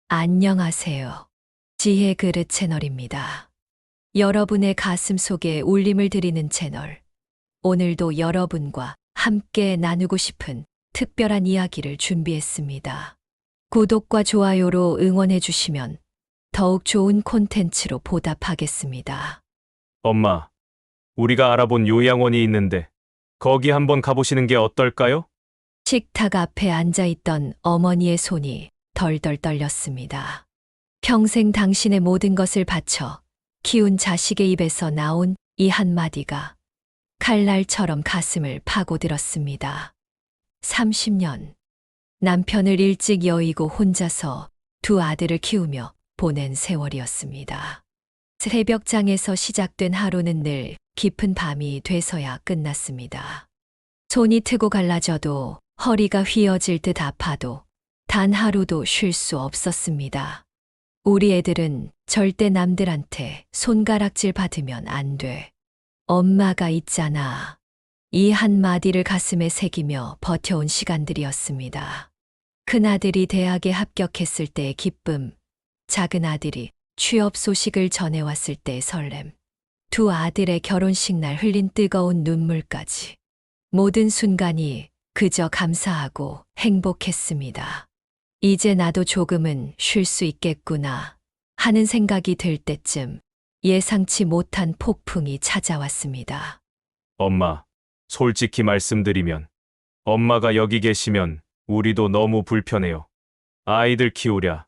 안녕하세요. 지혜 그릇 채널입니다. 여러분의 가슴 속에 울림을 드리는 채널. 오늘도 여러분과 함께 나누고 싶은 특별한 이야기를 준비했습니다. 구독과 좋아요로 응원해 주시면 더욱 좋은 콘텐츠로 보답하겠습니다. 엄마, 우리가 알아본 요양원이 있는데 거기 한번 가보시는 게 어떨까요? 식탁 앞에 앉아 있던 어머니의 손이 덜덜 떨렸습니다. 평생 당신의 모든 것을 바쳐 키운 자식의 입에서 나온 이 한마디가 칼날처럼 가슴을 파고들었습니다. 30년. 남편을 일찍 여의고 혼자서 두 아들을 키우며 보낸 세월이었습니다. 새벽장에서 시작된 하루는 늘 깊은 밤이 돼서야 끝났습니다. 손이 트고 갈라져도 허리가 휘어질 듯 아파도 단 하루도 쉴 수 없었습니다. 우리 애들은 절대 남들한테 손가락질 받으면 안 돼. 엄마가 있잖아. 이 한마디를 가슴에 새기며 버텨온 시간들이었습니다. 큰아들이 대학에 합격했을 때의 기쁨, 작은 아들이 취업 소식을 전해왔을 때의 설렘, 두 아들의 결혼식 날 흘린 뜨거운 눈물까지. 모든 순간이 그저 감사하고 행복했습니다. 이제 나도 조금은 쉴 수 있겠구나 하는 생각이 들 때쯤 예상치 못한 폭풍이 찾아왔습니다. 엄마, 솔직히 말씀드리면 엄마가 여기 계시면 우리도 너무 불편해요. 아이들 키우랴,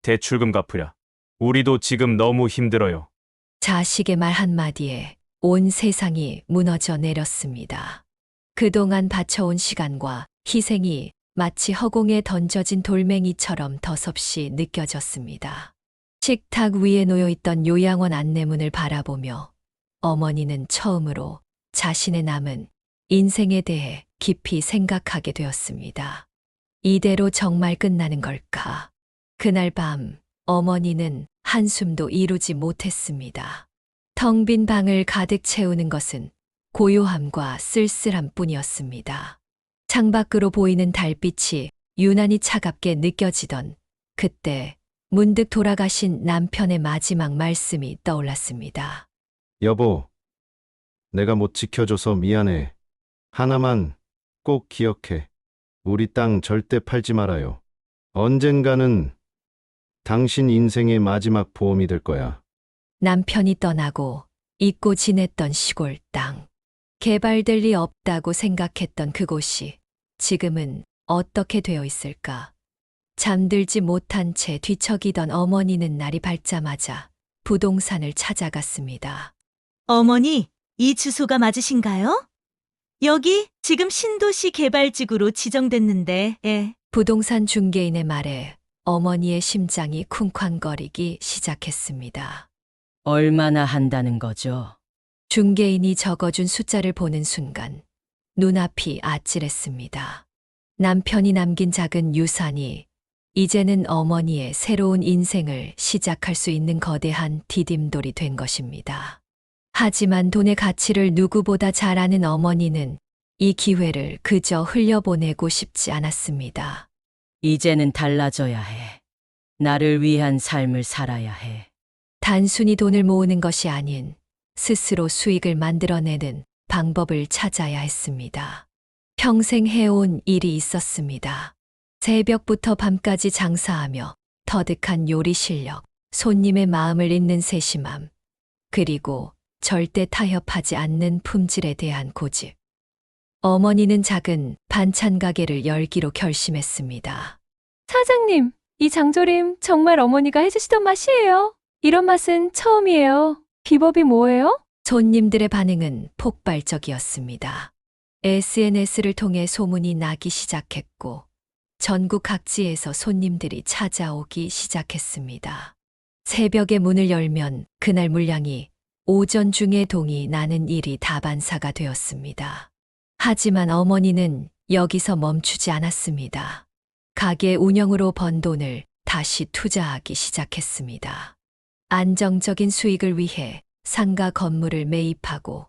대출금 갚으랴. 우리도 지금 너무 힘들어요. 자식의 말 한마디에 온 세상이 무너져 내렸습니다. 그동안 바쳐온 시간과 희생이 마치 허공에 던져진 돌멩이처럼 더섭이 느껴졌습니다. 식탁 위에 놓여있던 요양원 안내문을 바라보며 어머니는 처음으로 자신의 남은 인생에 대해 깊이 생각하게 되었습니다. 이대로 정말 끝나는 걸까? 그날 밤 어머니는 한숨도 이루지 못했습니다. 텅 빈 방을 가득 채우는 것은 고요함과 쓸쓸함 뿐이었습니다. 창밖으로 보이는 달빛이 유난히 차갑게 느껴지던 그때 문득 돌아가신 남편의 마지막 말씀이 떠올랐습니다. 여보, 내가 못 지켜줘서 미안해. 하나만 꼭 기억해. 우리 땅 절대 팔지 말아요. 언젠가는 당신 인생의 마지막 보험이 될 거야. 남편이 떠나고 잊고 지냈던 시골 땅. 개발될 리 없다고 생각했던 그곳이 지금은 어떻게 되어 있을까? 잠들지 못한 채 뒤척이던 어머니는 날이 밝자마자 부동산을 찾아갔습니다. 어머니, 이 주소가 맞으신가요? 여기 지금 신도시 개발지구로 지정됐는데, 예. 부동산 중개인의 말에 어머니의 심장이 쿵쾅거리기 시작했습니다. 얼마나 한다는 거죠? 중개인이 적어준 숫자를 보는 순간 눈앞이 아찔했습니다. 남편이 남긴 작은 유산이 이제는 어머니의 새로운 인생을 시작할 수 있는 거대한 디딤돌이 된 것입니다. 하지만 돈의 가치를 누구보다 잘 아는 어머니는 이 기회를 그저 흘려보내고 싶지 않았습니다. 이제는 달라져야 해. 나를 위한 삶을 살아야 해. 단순히 돈을 모으는 것이 아닌 스스로 수익을 만들어내는 방법을 찾아야 했습니다. 평생 해온 일이 있었습니다. 새벽부터 밤까지 장사하며 터득한 요리 실력, 손님의 마음을 읽는 세심함, 그리고 절대 타협하지 않는 품질에 대한 고집. 어머니는 작은 반찬 가게를 열기로 결심했습니다. 사장님, 이 장조림 정말 어머니가 해주시던 맛이에요. 이런 맛은 처음이에요. 비법이 뭐예요? 손님들의 반응은 폭발적이었습니다. SNS를 통해 소문이 나기 시작했고 전국 각지에서 손님들이 찾아오기 시작했습니다. 새벽에 문을 열면 그날 물량이 오전 중에 동이 나는 일이 다반사가 되었습니다. 하지만 어머니는 여기서 멈추지 않았습니다. 가게 운영으로 번 돈을 다시 투자하기 시작했습니다. 안정적인 수익을 위해 상가 건물을 매입하고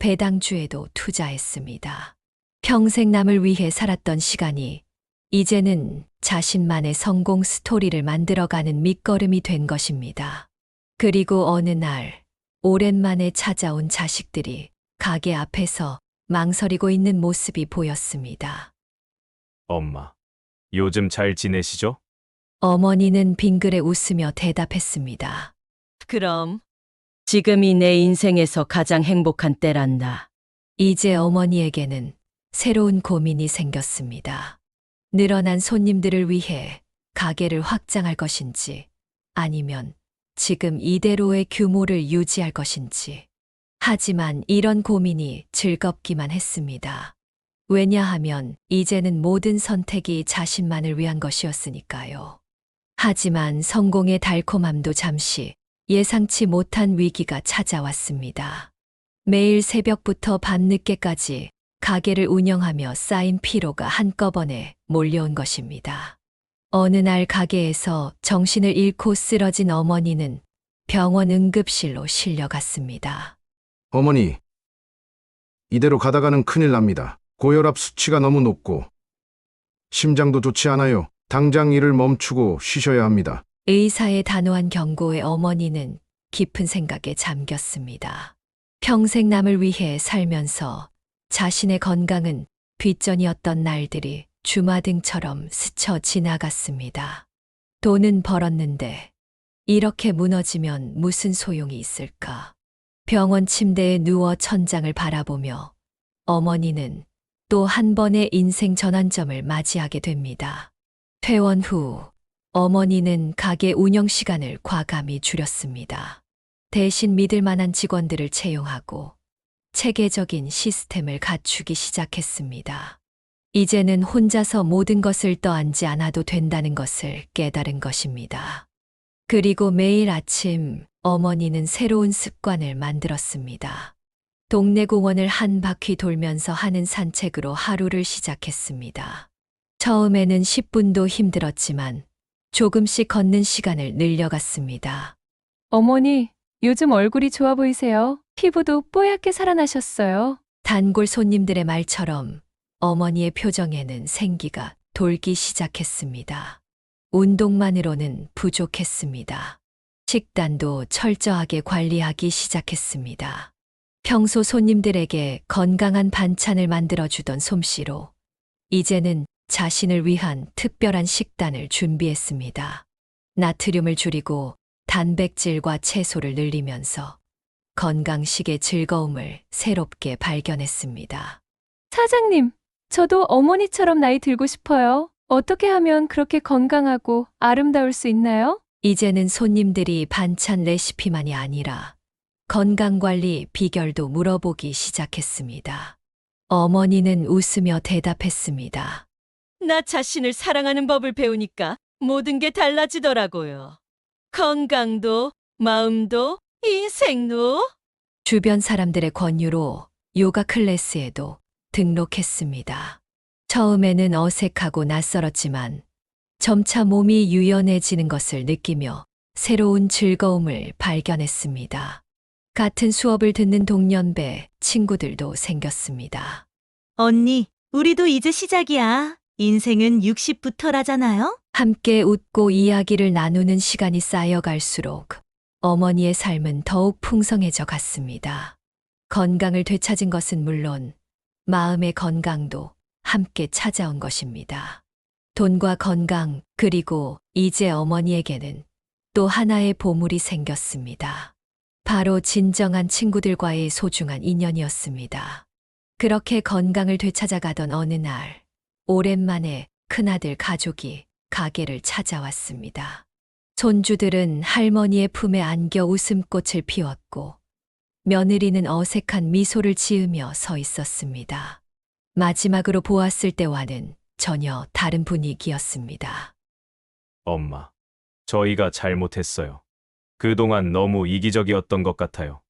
배당주에도 투자했습니다. 평생 남을 위해 살았던 시간이 이제는 자신만의 성공 스토리를 만들어가는 밑거름이 된 것입니다. 그리고 어느 날 오랜만에 찾아온 자식들이 가게 앞에서 망설이고 있는 모습이 보였습니다. 엄마, 요즘 잘 지내시죠? 어머니는 빙그레 웃으며 대답했습니다. 그럼 지금이 내 인생에서 가장 행복한 때란다. 이제 어머니에게는 새로운 고민이 생겼습니다. 늘어난 손님들을 위해 가게를 확장할 것인지 아니면 지금 이대로의 규모를 유지할 것인지. 하지만 이런 고민이 즐겁기만 했습니다. 왜냐하면 이제는 모든 선택이 자신만을 위한 것이었으니까요. 하지만 성공의 달콤함도 잠시 예상치 못한 위기가 찾아왔습니다. 매일 새벽부터 밤늦게까지 가게를 운영하며 쌓인 피로가 한꺼번에 몰려온 것입니다. 어느 날 가게에서 정신을 잃고 쓰러진 어머니는 병원 응급실로 실려갔습니다. 어머니, 이대로 가다가는 큰일 납니다. 고혈압 수치가 너무 높고 심장도 좋지 않아요. 당장 일을 멈추고 쉬셔야 합니다. 의사의 단호한 경고에 어머니는 깊은 생각에 잠겼습니다. 평생 남을 위해 살면서 자신의 건강은 뒷전이었던 날들이 주마등처럼 스쳐 지나갔습니다. 돈은 벌었는데 이렇게 무너지면 무슨 소용이 있을까? 병원 침대에 누워 천장을 바라보며 어머니는 또 한 번의 인생 전환점을 맞이하게 됩니다. 퇴원 후 어머니는 가게 운영 시간을 과감히 줄였습니다. 대신 믿을 만한 직원들을 채용하고 체계적인 시스템을 갖추기 시작했습니다. 이제는 혼자서 모든 것을 떠안지 않아도 된다는 것을 깨달은 것입니다. 그리고 매일 아침 어머니는 새로운 습관을 만들었습니다. 동네 공원을 한 바퀴 돌면서 하는 산책으로 하루를 시작했습니다. 처음에는 10분도 힘들었지만 조금씩 걷는 시간을 늘려갔습니다. 어머니, 요즘 얼굴이 좋아 보이세요. 피부도 뽀얗게 살아나셨어요. 단골 손님들의 말처럼 어머니의 표정에는 생기가 돌기 시작했습니다. 운동만으로는 부족했습니다. 식단도 철저하게 관리하기 시작했습니다. 평소 손님들에게 건강한 반찬을 만들어주던 솜씨로 이제는 자신을 위한 특별한 식단을 준비했습니다. 나트륨을 줄이고 단백질과 채소를 늘리면서 건강식의 즐거움을 새롭게 발견했습니다. 사장님, 저도 어머니처럼 나이 들고 싶어요. 어떻게 하면 그렇게 건강하고 아름다울 수 있나요? 이제는 손님들이 반찬 레시피만이 아니라 건강관리 비결도 물어보기 시작했습니다. 어머니는 웃으며 대답했습니다. 나 자신을 사랑하는 법을 배우니까 모든 게 달라지더라고요. 건강도, 마음도, 인생도. 주변 사람들의 권유로 요가 클래스에도 등록했습니다. 처음에는 어색하고 낯설었지만 점차 몸이 유연해지는 것을 느끼며 새로운 즐거움을 발견했습니다. 같은 수업을 듣는 동년배 친구들도 생겼습니다. 언니, 우리도 이제 시작이야. 인생은 60부터라잖아요? 함께 웃고 이야기를 나누는 시간이 쌓여갈수록 어머니의 삶은 더욱 풍성해져 갔습니다. 건강을 되찾은 것은 물론 마음의 건강도 함께 찾아온 것입니다. 돈과 건강, 그리고 이제 어머니에게는 또 하나의 보물이 생겼습니다. 바로 진정한 친구들과의 소중한 인연이었습니다. 그렇게 건강을 되찾아가던 어느 날, 오랜만에 큰아들 가족이 가게를 찾아왔습니다. 손주들은 할머니의 품에 안겨 웃음꽃을 피웠고, 며느리는 어색한 미소를 지으며 서 있었습니다. 마지막으로 보았을 때와는 전혀 다른 분위기였습니다. 엄마, 저희가 잘못했어요. 그동안 너무 이기적이었던 것 같아요.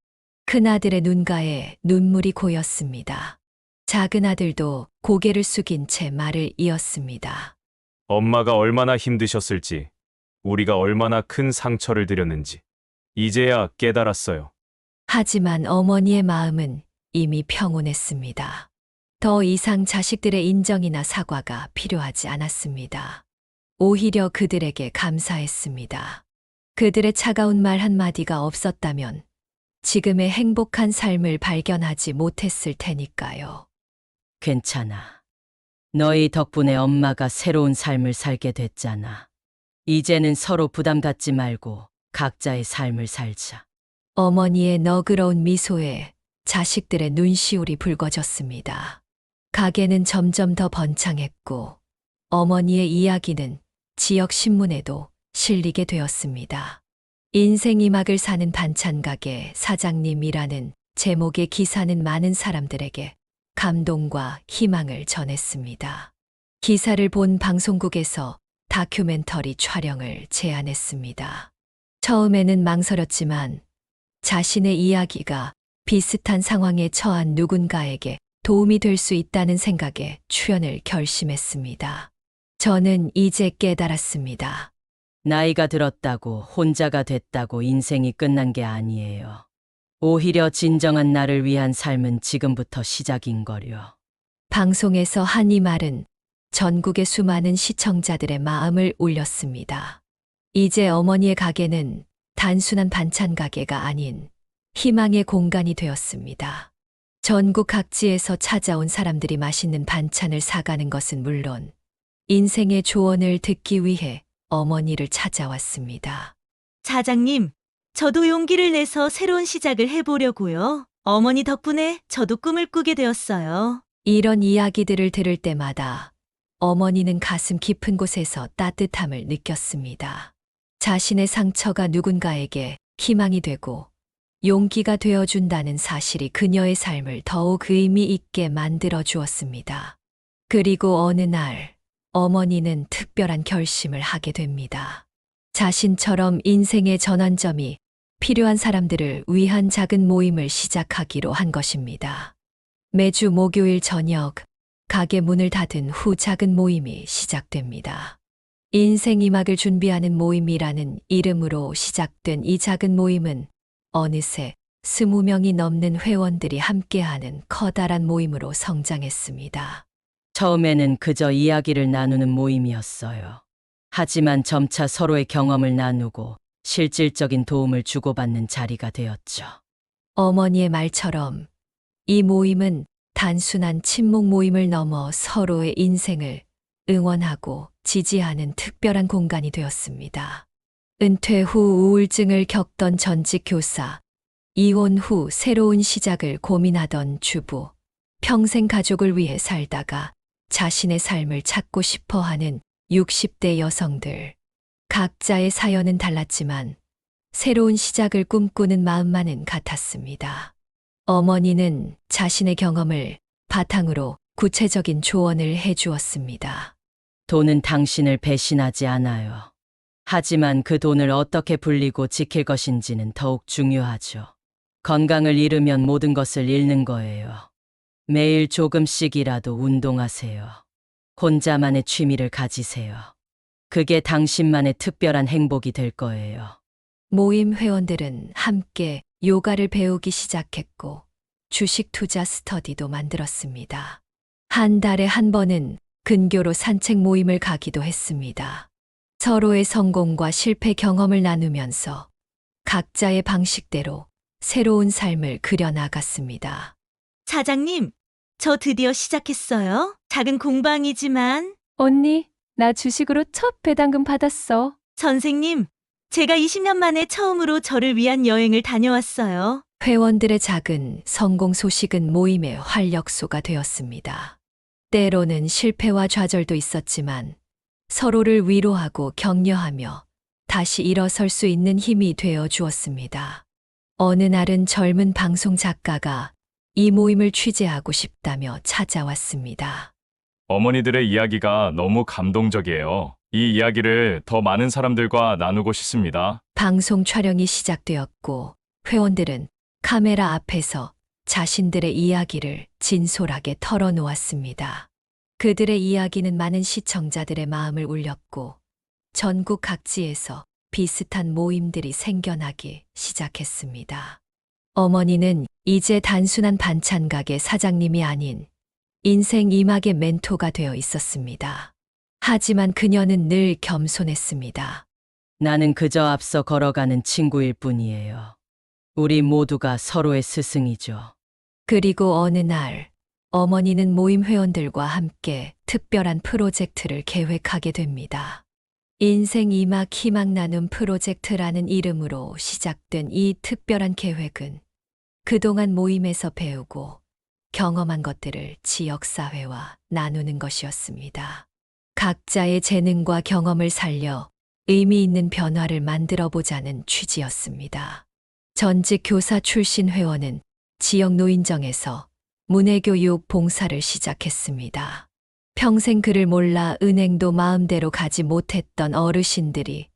큰아들의 눈가에 눈물이 고였습니다. 작은 아들도 고개를 숙인 채 말을 이었습니다. 엄마가 얼마나 힘드셨을지, 우리가 얼마나 큰 상처를 드렸는지, 이제야 깨달았어요. 하지만 어머니의 마음은 이미 평온했습니다. 더 이상 자식들의 인정이나 사과가 필요하지 않았습니다. 오히려 그들에게 감사했습니다. 그들의 차가운 말 한마디가 없었다면 지금의 행복한 삶을 발견하지 못했을 테니까요. 괜찮아. 너희 덕분에 엄마가 새로운 삶을 살게 됐잖아. 이제는 서로 부담 갖지 말고 각자의 삶을 살자. 어머니의 너그러운 미소에 자식들의 눈시울이 붉어졌습니다. 가게는 점점 더 번창했고 어머니의 이야기는 지역 신문에도 실리게 되었습니다. 인생 이막을 사는 반찬 가게 사장님이라는 제목의 기사는 많은 사람들에게 감동과 희망을 전했습니다. 기사를 본 방송국에서 다큐멘터리 촬영을 제안했습니다. 처음에는 망설였지만 자신의 이야기가 비슷한 상황에 처한 누군가에게 도움이 될 수 있다는 생각에 출연을 결심했습니다. 저는 이제 깨달았습니다. 나이가 들었다고 혼자가 됐다고 인생이 끝난 게 아니에요. 오히려 진정한 나를 위한 삶은 지금부터 시작인 거려. 방송에서 한 이 말은 전국의 수많은 시청자들의 마음을 울렸습니다. 이제 어머니의 가게는 단순한 반찬 가게가 아닌 희망의 공간이 되었습니다. 전국 각지에서 찾아온 사람들이 맛있는 반찬을 사가는 것은 물론 인생의 조언을 듣기 위해 어머니를 찾아왔습니다. 사장님, 저도 용기를 내서 새로운 시작을 해보려고요. 어머니 덕분에 저도 꿈을 꾸게 되었어요. 이런 이야기들을 들을 때마다 어머니는 가슴 깊은 곳에서 따뜻함을 느꼈습니다. 자신의 상처가 누군가에게 희망이 되고 용기가 되어준다는 사실이 그녀의 삶을 더욱 의미 있게 만들어 주었습니다. 그리고 어느 날 어머니는 특별한 결심을 하게 됩니다. 자신처럼 인생의 전환점이 필요한 사람들을 위한 작은 모임을 시작하기로 한 것입니다. 매주 목요일 저녁 가게 문을 닫은 후 작은 모임이 시작됩니다. 인생 이막을 준비하는 모임이라는 이름으로 시작된 이 작은 모임은 어느새 20명이 넘는 회원들이 함께하는 커다란 모임으로 성장했습니다. 처음에는 그저 이야기를 나누는 모임이었어요. 하지만 점차 서로의 경험을 나누고 실질적인 도움을 주고받는 자리가 되었죠. 어머니의 말처럼 이 모임은 단순한 친목 모임을 넘어 서로의 인생을 응원하고 지지하는 특별한 공간이 되었습니다. 은퇴 후 우울증을 겪던 전직 교사, 이혼 후 새로운 시작을 고민하던 주부, 평생 가족을 위해 살다가 자신의 삶을 찾고 싶어 하는 60대 여성들. 각자의 사연은 달랐지만 새로운 시작을 꿈꾸는 마음만은 같았습니다. 어머니는 자신의 경험을 바탕으로 구체적인 조언을 해주었습니다. 돈은 당신을 배신하지 않아요. 하지만 그 돈을 어떻게 불리고 지킬 것인지는 더욱 중요하죠. 건강을 잃으면 모든 것을 잃는 거예요. 매일 조금씩이라도 운동하세요. 혼자만의 취미를 가지세요. 그게 당신만의 특별한 행복이 될 거예요. 모임 회원들은 함께 요가를 배우기 시작했고 주식 투자 스터디도 만들었습니다. 한 달에 한 번은 근교로 산책 모임을 가기도 했습니다. 서로의 성공과 실패 경험을 나누면서 각자의 방식대로 새로운 삶을 그려나갔습니다. 사장님, 저 드디어 시작했어요. 작은 공방이지만. 언니, 나 주식으로 첫 배당금 받았어. 선생님, 제가 20년 만에 처음으로 저를 위한 여행을 다녀왔어요. 회원들의 작은 성공 소식은 모임의 활력소가 되었습니다. 때로는 실패와 좌절도 있었지만 서로를 위로하고 격려하며 다시 일어설 수 있는 힘이 되어 주었습니다. 어느 날은 젊은 방송 작가가 이 모임을 취재하고 싶다며 찾아왔습니다. 어머니들의 이야기가 너무 감동적이에요. 이 이야기를 더 많은 사람들과 나누고 싶습니다. 방송 촬영이 시작되었고 회원들은 카메라 앞에서 자신들의 이야기를 진솔하게 털어놓았습니다. 그들의 이야기는 많은 시청자들의 마음을 울렸고 전국 각지에서 비슷한 모임들이 생겨나기 시작했습니다. 어머니는 이제 단순한 반찬 가게 사장님이 아닌 인생 이막의 멘토가 되어 있었습니다. 하지만 그녀는 늘 겸손했습니다. 나는 그저 앞서 걸어가는 친구일 뿐이에요. 우리 모두가 서로의 스승이죠. 그리고 어느 날 어머니는 모임 회원들과 함께 특별한 프로젝트를 계획하게 됩니다. 인생 2막 희망 나눔 프로젝트라는 이름으로 시작된 이 특별한 계획은 그동안 모임에서 배우고 경험한 것들을 지역사회와 나누는 것이었습니다. 각자의 재능과 경험을 살려 의미 있는 변화를 만들어 보자는 취지였습니다. 전직 교사 출신 회원은 지역 노인정에서 문해교육 봉사를 시작했습니다. 평생 글을 몰라 은행도 마음대로 가지 못했던 어르신들이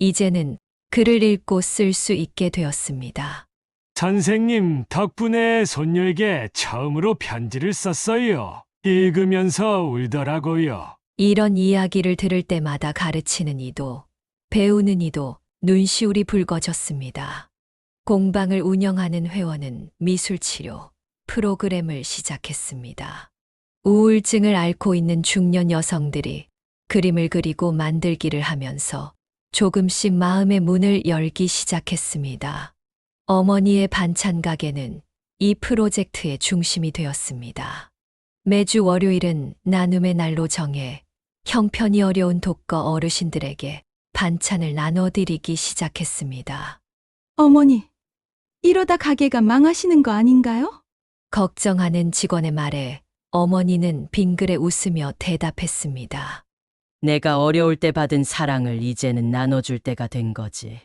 이제는 글을 읽고 쓸 수 있게 되었습니다. 선생님 덕분에 손녀에게 처음으로 편지를 썼어요. 읽으면서 울더라고요. 이런 이야기를 들을 때마다 가르치는 이도, 배우는 이도 눈시울이 붉어졌습니다. 공방을 운영하는 회원은 미술치료 프로그램을 시작했습니다. 우울증을 앓고 있는 중년 여성들이 그림을 그리고 만들기를 하면서 조금씩 마음의 문을 열기 시작했습니다. 어머니의 반찬 가게는 이 프로젝트의 중심이 되었습니다. 매주 월요일은 나눔의 날로 정해 형편이 어려운 독거 어르신들에게 반찬을 나눠드리기 시작했습니다. 어머니, 이러다 가게가 망하시는 거 아닌가요? 걱정하는 직원의 말에 어머니는 빙그레 웃으며 대답했습니다. 내가 어려울 때 받은 사랑을 이제는 나눠줄 때가 된 거지.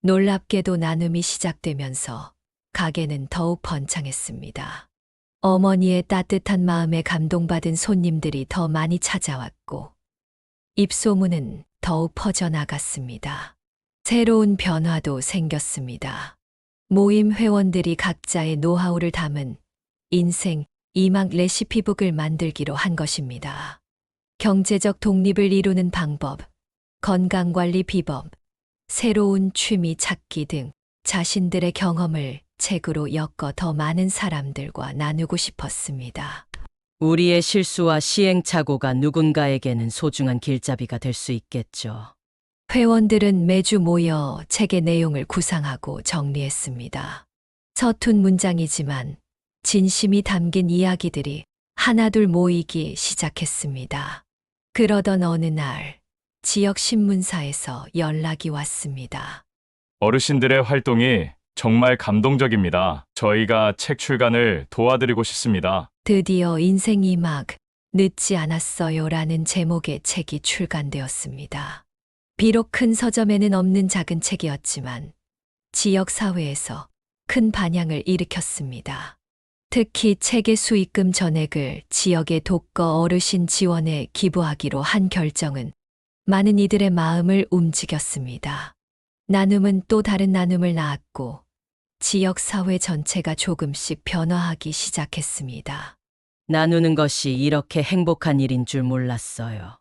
놀랍게도 나눔이 시작되면서 가게는 더욱 번창했습니다. 어머니의 따뜻한 마음에 감동받은 손님들이 더 많이 찾아왔고 입소문은 더욱 퍼져나갔습니다. 새로운 변화도 생겼습니다. 모임 회원들이 각자의 노하우를 담은 인생 2막 레시피북을 만들기로 한 것입니다. 경제적 독립을 이루는 방법, 건강관리 비법, 새로운 취미 찾기 등 자신들의 경험을 책으로 엮어 더 많은 사람들과 나누고 싶었습니다. 우리의 실수와 시행착오가 누군가에게는 소중한 길잡이가 될 수 있겠죠. 회원들은 매주 모여 책의 내용을 구상하고 정리했습니다. 서툰 문장이지만 진심이 담긴 이야기들이 하나둘 모이기 시작했습니다. 그러던 어느 날 지역 신문사에서 연락이 왔습니다. 어르신들의 활동이 정말 감동적입니다. 저희가 책 출간을 도와드리고 싶습니다. 드디어 인생 2막 늦지 않았어요라는 제목의 책이 출간되었습니다. 비록 큰 서점에는 없는 작은 책이었지만 지역 사회에서 큰 반향을 일으켰습니다. 특히 책의 수익금 전액을 지역의 독거 어르신 지원에 기부하기로 한 결정은 많은 이들의 마음을 움직였습니다. 나눔은 또 다른 나눔을 낳았고 지역 사회 전체가 조금씩 변화하기 시작했습니다. 나누는 것이 이렇게 행복한 일인 줄 몰랐어요.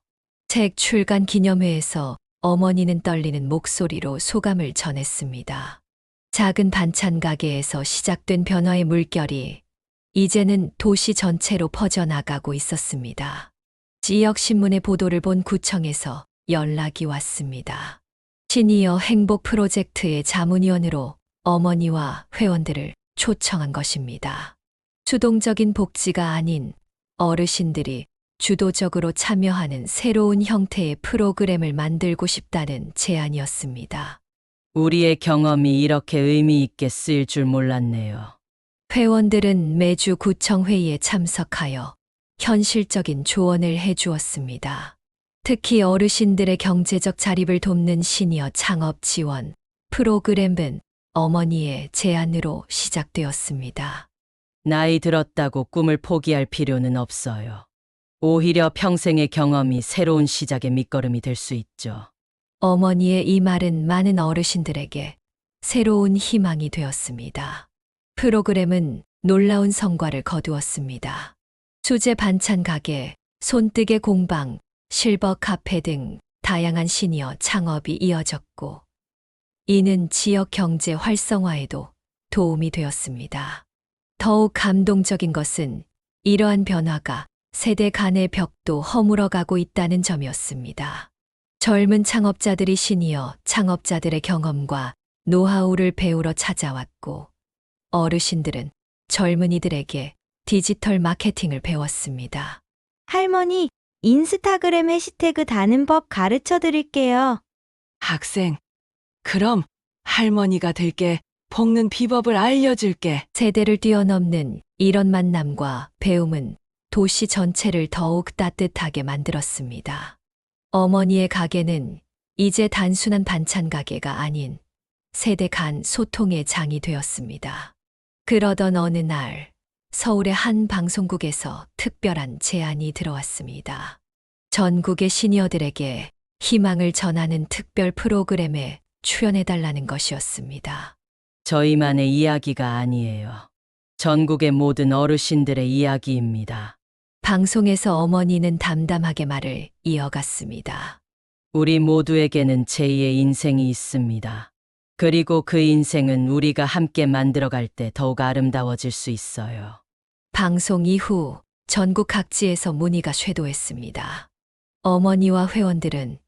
책 출간 기념회에서 어머니는 떨리는 목소리로 소감을 전했습니다. 작은 반찬 가게에서 시작된 변화의 물결이 이제는 도시 전체로 퍼져나가고 있었습니다. 지역 신문의 보도를 본 구청에서 연락이 왔습니다. 시니어 행복 프로젝트의 자문위원으로 어머니와 회원들을 초청한 것입니다. 수동적인 복지가 아닌 어르신들이 주도적으로 참여하는 새로운 형태의 프로그램을 만들고 싶다는 제안이었습니다. 우리의 경험이 이렇게 의미 있게 쓰일 줄 몰랐네요. 회원들은 매주 구청 회의에 참석하여 현실적인 조언을 해주었습니다. 특히 어르신들의 경제적 자립을 돕는 시니어 창업 지원 프로그램은 어머니의 제안으로 시작되었습니다. 나이 들었다고 꿈을 포기할 필요는 없어요. 오히려 평생의 경험이 새로운 시작의 밑거름이 될 수 있죠. 어머니의 이 말은 많은 어르신들에게 새로운 희망이 되었습니다. 프로그램은 놀라운 성과를 거두었습니다. 수제 반찬 가게, 손뜨개 공방, 실버 카페 등 다양한 시니어 창업이 이어졌고, 이는 지역 경제 활성화에도 도움이 되었습니다. 더욱 감동적인 것은 이러한 변화가 세대 간의 벽도 허물어가고 있다는 점이었습니다. 젊은 창업자들이 시니어 창업자들의 경험과 노하우를 배우러 찾아왔고, 어르신들은 젊은이들에게 디지털 마케팅을 배웠습니다. 할머니, 인스타그램 해시태그 다는 법 가르쳐 드릴게요. 학생, 그럼 할머니가 될게 볶는 비법을 알려줄게. 세대를 뛰어넘는 이런 만남과 배움은 도시 전체를 더욱 따뜻하게 만들었습니다. 어머니의 가게는 이제 단순한 반찬 가게가 아닌 세대 간 소통의 장이 되었습니다. 그러던 어느 날, 서울의 한 방송국에서 특별한 제안이 들어왔습니다. 전국의 시니어들에게 희망을 전하는 특별 프로그램에 출연해달라는 것이었습니다. 저희만의 이야기가 아니에요. 전국의 모든 어르신들의 이야기입니다. 방송에서 어머니는 담담하게 말을 이어갔습니다. 우리 모두에게는 제2의 인생이 있습니다. 그리고 그 인생은 우리가 함께 만들어갈 때 더욱 아름다워질 수 있어요. 방송 이후 전국 각지에서 문의가 쇄도했습니다. 어머니와 회원들은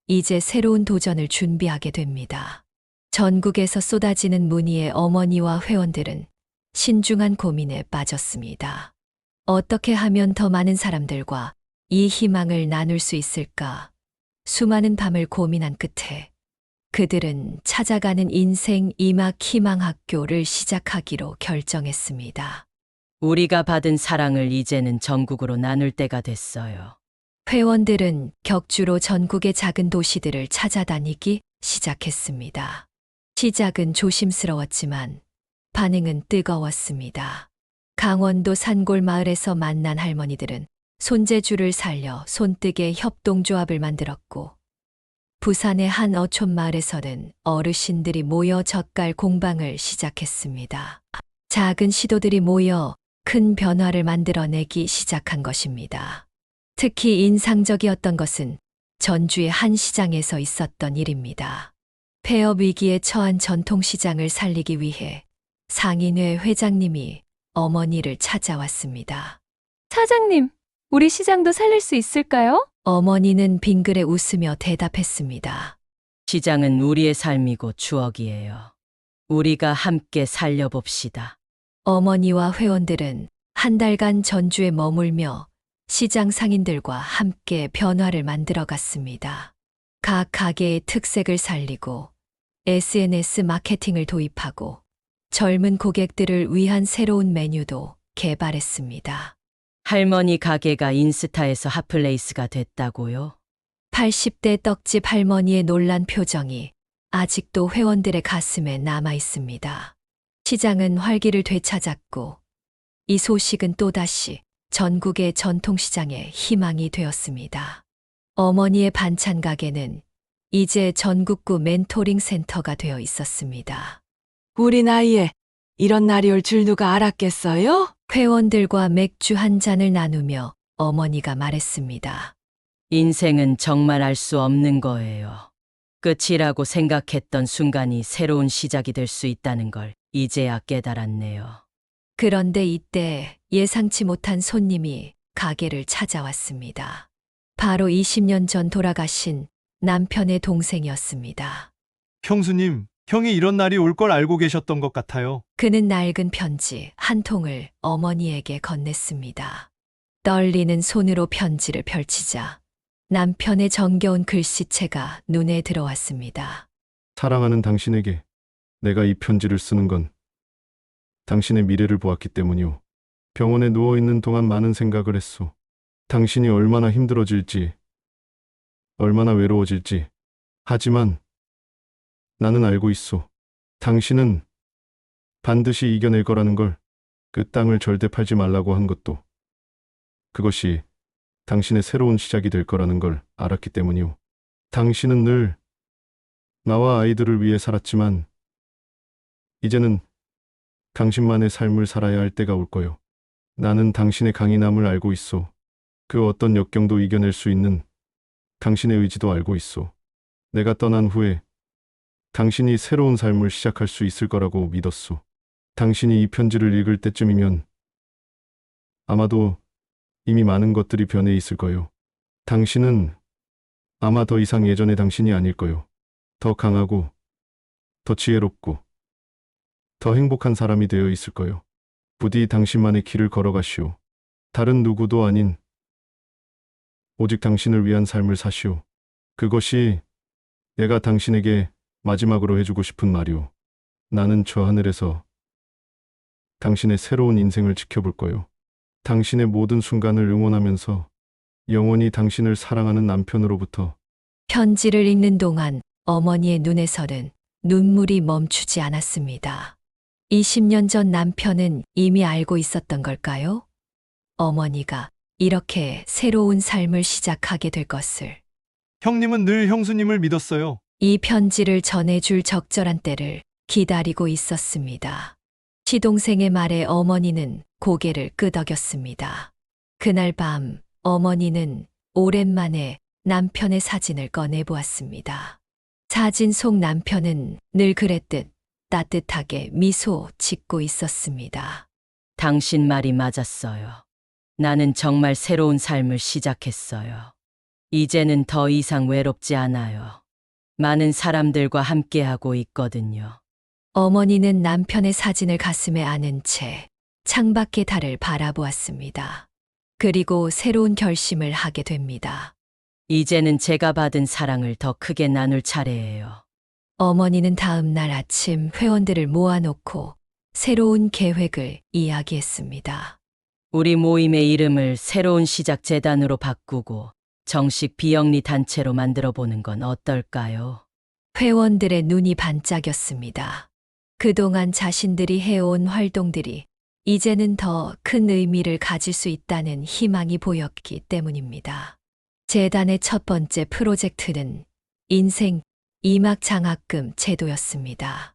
이제 새로운 도전을 준비하게 됩니다. 전국에서 쏟아지는 문의에 어머니와 회원들은 신중한 고민에 빠졌습니다. 어떻게 하면 더 많은 사람들과 이 희망을 나눌 수 있을까? 수많은 밤을 고민한 끝에 그들은 찾아가는 인생 이막 희망학교를 시작하기로 결정했습니다. 우리가 받은 사랑을 이제는 전국으로 나눌 때가 됐어요. 회원들은 격주로 전국의 작은 도시들을 찾아다니기 시작했습니다. 시작은 조심스러웠지만 반응은 뜨거웠습니다. 강원도 산골 마을에서 만난 할머니들은 손재주를 살려 손뜨개 협동조합을 만들었고, 부산의 한 어촌 마을에서는 어르신들이 모여 젓갈 공방을 시작했습니다. 작은 시도들이 모여 큰 변화를 만들어내기 시작한 것입니다. 특히 인상적이었던 것은 전주의 한 시장에서 있었던 일입니다. 폐업 위기에 처한 전통시장을 살리기 위해 상인회 회장님이 어머니를 찾아왔습니다. 사장님, 우리 시장도 살릴 수 있을까요? 어머니는 빙그레 웃으며 대답했습니다. 시장은 우리의 삶이고 추억이에요. 우리가 함께 살려봅시다. 어머니와 회원들은 한 달간 전주에 머물며 시장 상인들과 함께 변화를 만들어 갔습니다. 각 가게의 특색을 살리고 SNS 마케팅을 도입하고 젊은 고객들을 위한 새로운 메뉴도 개발했습니다. 할머니 가게가 인스타에서 핫플레이스가 됐다고요? 80대 떡집 할머니의 놀란 표정이 아직도 회원들의 가슴에 남아 있습니다. 시장은 활기를 되찾았고, 이 소식은 또다시 전국의 전통시장의 희망이 되었습니다. 어머니의 반찬 가게는 이제 전국구 멘토링 센터가 되어 있었습니다. 우리 나이에 이런 날이 올 줄 누가 알았겠어요? 회원들과 맥주 한 잔을 나누며 어머니가 말했습니다. 인생은 정말 알 수 없는 거예요. 끝이라고 생각했던 순간이 새로운 시작이 될 수 있다는 걸 이제야 깨달았네요. 그런데 이때 예상치 못한 손님이 가게를 찾아왔습니다. 바로 20년 전 돌아가신 남편의 동생이었습니다. 형수님, 형이 이런 날이 올 걸 알고 계셨던 것 같아요. 그는 낡은 편지 한 통을 어머니에게 건넸습니다. 떨리는 손으로 편지를 펼치자 남편의 정겨운 글씨체가 눈에 들어왔습니다. 사랑하는 당신에게 내가 이 편지를 쓰는 건 당신의 미래를 보았기 때문이오. 병원에 누워있는 동안 많은 생각을 했소. 당신이 얼마나 힘들어질지, 얼마나 외로워질지. 하지만 나는 알고 있소. 당신은 반드시 이겨낼 거라는 걸. 그 땅을 절대 팔지 말라고 한 것도 그것이 당신의 새로운 시작이 될 거라는 걸 알았기 때문이오. 당신은 늘 나와 아이들을 위해 살았지만 이제는 당신만의 삶을 살아야 할 때가 올 거요. 나는 당신의 강인함을 알고 있소. 그 어떤 역경도 이겨낼 수 있는 당신의 의지도 알고 있소. 내가 떠난 후에 당신이 새로운 삶을 시작할 수 있을 거라고 믿었소. 당신이 이 편지를 읽을 때쯤이면 아마도 이미 많은 것들이 변해 있을 거요. 당신은 아마 더 이상 예전의 당신이 아닐 거요. 더 강하고, 더 지혜롭고, 더 행복한 사람이 되어 있을 거요. 부디 당신만의 길을 걸어가시오. 다른 누구도 아닌 오직 당신을 위한 삶을 사시오. 그것이 내가 당신에게 마지막으로 해주고 싶은 말이오. 나는 저 하늘에서 당신의 새로운 인생을 지켜볼 거요. 당신의 모든 순간을 응원하면서 영원히 당신을 사랑하는 남편으로부터. 편지를 읽는 동안 어머니의 눈에서는 눈물이 멈추지 않았습니다. 20년 전 남편은 이미 알고 있었던 걸까요? 어머니가 이렇게 새로운 삶을 시작하게 될 것을. 형님은 늘 형수님을 믿었어요. 이 편지를 전해줄 적절한 때를 기다리고 있었습니다. 시동생의 말에 어머니는 고개를 끄덕였습니다. 그날 밤 어머니는 오랜만에 남편의 사진을 꺼내보았습니다. 사진 속 남편은 늘 그랬듯 따뜻하게 미소 짓고 있었습니다. 당신 말이 맞았어요. 나는 정말 새로운 삶을 시작했어요. 이제는 더 이상 외롭지 않아요. 많은 사람들과 함께하고 있거든요. 어머니는 남편의 사진을 가슴에 안은 채 창밖의 달을 바라보았습니다. 그리고 새로운 결심을 하게 됩니다. 이제는 제가 받은 사랑을 더 크게 나눌 차례예요. 어머니는 다음 날 아침 회원들을 모아놓고 새로운 계획을 이야기했습니다. 우리 모임의 이름을 새로운 시작 재단으로 바꾸고 정식 비영리 단체로 만들어 보는 건 어떨까요? 회원들의 눈이 반짝였습니다. 그동안 자신들이 해온 활동들이 이제는 더 큰 의미를 가질 수 있다는 희망이 보였기 때문입니다. 재단의 첫 번째 프로젝트는 인생 2막 장학금 제도였습니다.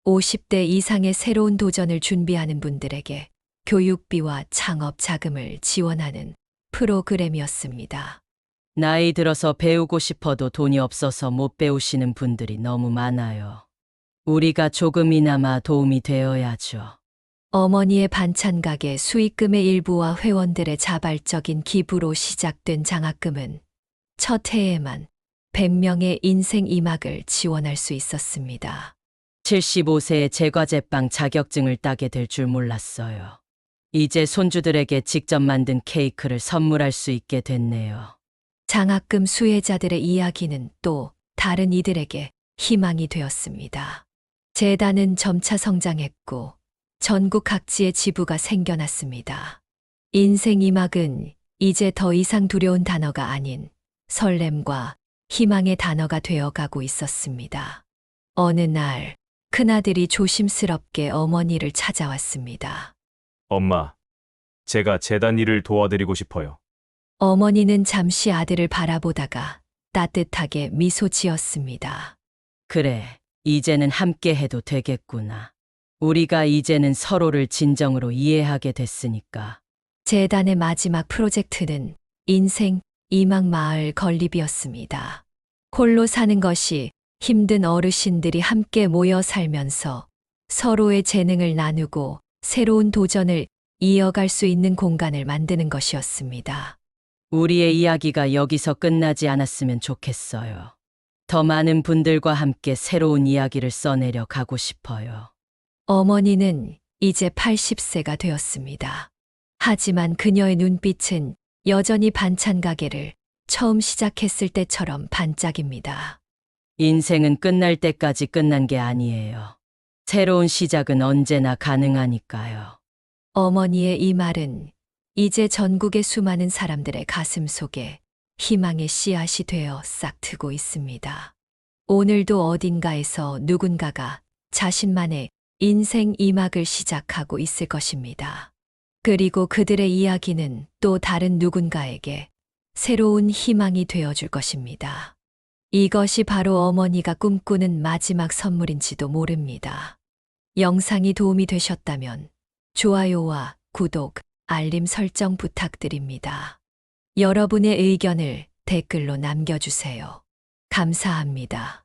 50대 이상의 새로운 도전을 준비하는 분들에게 교육비와 창업 자금을 지원하는 프로그램이었습니다. 나이 들어서 배우고 싶어도 돈이 없어서 못 배우시는 분들이 너무 많아요. 우리가 조금이나마 도움이 되어야죠. 어머니의 반찬 가게 수익금의 일부와 회원들의 자발적인 기부로 시작된 장학금은 첫 해에만 100명의 인생 2막을 지원할 수 있었습니다. 75세에 제과제빵 자격증을 따게 될 줄 몰랐어요. 이제 손주들에게 직접 만든 케이크를 선물할 수 있게 됐네요. 장학금 수혜자들의 이야기는 또 다른 이들에게 희망이 되었습니다. 재단은 점차 성장했고 전국 각지에 지부가 생겨났습니다. 인생 2막은 이제 더 이상 두려운 단어가 아닌 설렘과 희망의 단어가 되어가고 있었습니다. 어느 날 큰아들이 조심스럽게 어머니를 찾아왔습니다. 엄마, 제가 재단 일을 도와드리고 싶어요. 어머니는 잠시 아들을 바라보다가 따뜻하게 미소 지었습니다. 그래, 이제는 함께 해도 되겠구나. 우리가 이제는 서로를 진정으로 이해하게 됐으니까. 재단의 마지막 프로젝트는 인생 2막 마을 건립이었습니다. 홀로 사는 것이 힘든 어르신들이 함께 모여 살면서 서로의 재능을 나누고 새로운 도전을 이어갈 수 있는 공간을 만드는 것이었습니다. 우리의 이야기가 여기서 끝나지 않았으면 좋겠어요. 더 많은 분들과 함께 새로운 이야기를 써내려 가고 싶어요. 어머니는 이제 80세가 되었습니다. 하지만 그녀의 눈빛은 여전히 반찬 가게를 처음 시작했을 때처럼 반짝입니다. 인생은 끝날 때까지 끝난 게 아니에요. 새로운 시작은 언제나 가능하니까요. 어머니의 이 말은 이제 전국의 수많은 사람들의 가슴 속에 희망의 씨앗이 되어 싹트고 있습니다. 오늘도 어딘가에서 누군가가 자신만의 인생 2막을 시작하고 있을 것입니다. 그리고 그들의 이야기는 또 다른 누군가에게 새로운 희망이 되어줄 것입니다. 이것이 바로 어머니가 꿈꾸는 마지막 선물인지도 모릅니다. 영상이 도움이 되셨다면 좋아요와 구독, 알림 설정 부탁드립니다. 여러분의 의견을 댓글로 남겨주세요. 감사합니다.